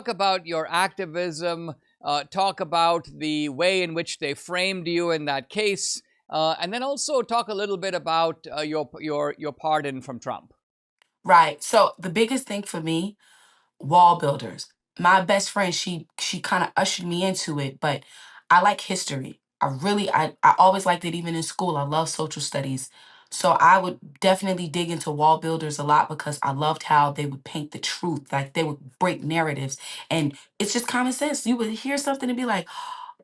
talk about your activism, talk about the way in which they framed you in that case, and then also talk a little bit about your pardon from Trump. Right. So the biggest thing for me, wall builders. My best friend, she kind of ushered me into it, but I like history. I always liked it even in school. I love social studies. So I would definitely dig into wall builders a lot because I loved how they would paint the truth. Like they would break narratives. And it's just common sense. You would hear something and be like,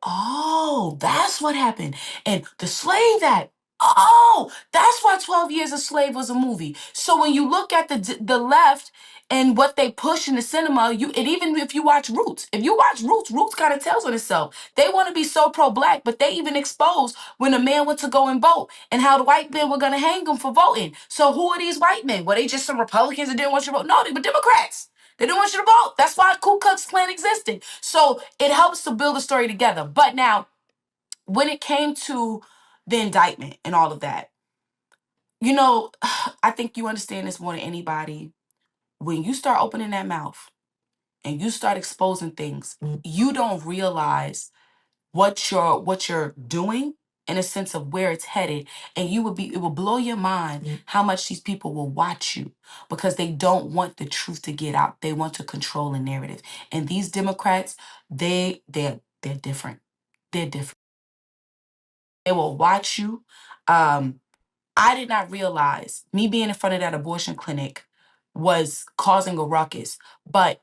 oh, that's what happened. And the Slave Act. Oh, that's why 12 Years a Slave was a movie. So when you look at the left and what they push in the cinema, and even if you watch Roots, Roots kind of tells on itself. They want to be so pro-black, but they even exposed when a man went to go and vote and how the white men were going to hang him for voting. So who are these white men? Were they just some Republicans that didn't want you to vote? No, they were Democrats. They didn't want you to vote. That's why Ku Klux Klan existed. So it helps to build a story together. But now, when it came to the indictment and all of that, you know, I think you understand this more than anybody. When you start opening that mouth and you start exposing things, you don't realize what you're doing in a sense of where it's headed, and it will blow your mind how much these people will watch you because they don't want the truth to get out. They want to control a narrative. And these Democrats, they're different. They're different. They will watch you. I did not realize me being in front of that abortion clinic was causing a ruckus, but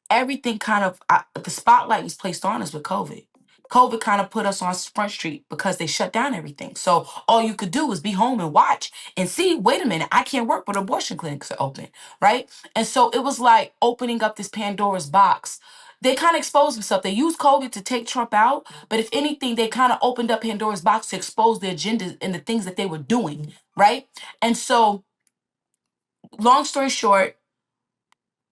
everything kind of the spotlight was placed on us with COVID. COVID kind of put us on Front Street because they shut down everything. So all you could do was be home and watch and see, wait a minute, I can't work, but abortion clinics are open, right? And so it was like opening up this Pandora's box. They kind of exposed themselves. They used COVID to take Trump out, but if anything, they kind of opened up Pandora's box to expose the agendas and the things that they were doing, right? And so, long story short,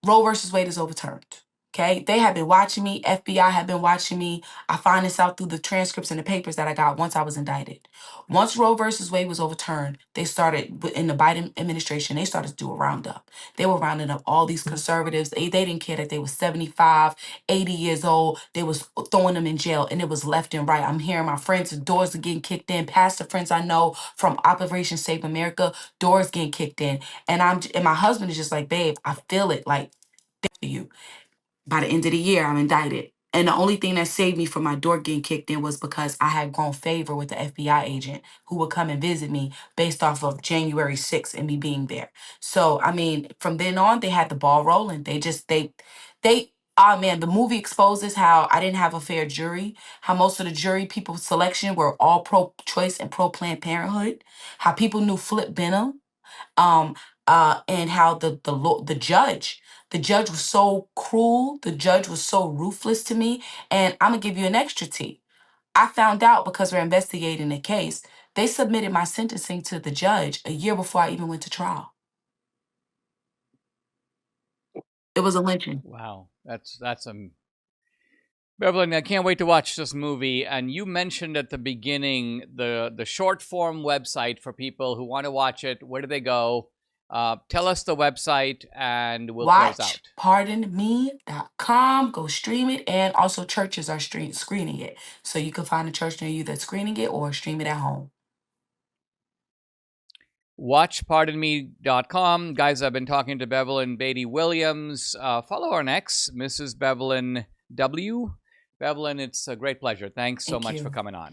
Roe versus Wade is overturned. Okay, they have been watching me. FBI have been watching me. I find this out through the transcripts and the papers that I got once I was indicted. Once Roe versus Wade was overturned, they started in the Biden administration. They started to do a roundup. They were rounding up all these conservatives. They didn't care that they was 75, 80 years old. They was throwing them in jail, and it was left and right. I'm hearing my friends' doors are getting kicked in. Pastor friends I know from Operation Save America, doors getting kicked in, and my husband is just like, babe, I feel it, like for you. By the end of the year, I'm indicted. And the only thing that saved me from my door getting kicked in was because I had grown favor with the FBI agent who would come and visit me based off of January 6th and me being there. So, I mean, from then on, they had the ball rolling. Oh man, the movie exposes how I didn't have a fair jury, how most of the jury people selection were all pro-choice and pro-Planned Parenthood, how people knew Flip Benham, um and how the judge was so cruel, the judge was so ruthless to me. And I'm gonna give you an extra tea. I found out because we're investigating the case, they submitted my sentencing to the judge a year before I even went to trial. It was a lynching. Wow, that's Bevelyn, I can't wait to watch this movie. And you mentioned at the beginning the short form website for people who want to watch it. Where do they go? Tell us the website, and we'll close out. WatchPardonMe.com. Go stream it, and also churches are screening it, so you can find a church near you that's screening it or stream it at home. WatchPardonMe.com. Guys, I've been talking to Bevelyn Williams. Follow her on X, Mrs. Bevelyn W. Bevelyn, it's a great pleasure. Thanks so much for coming on.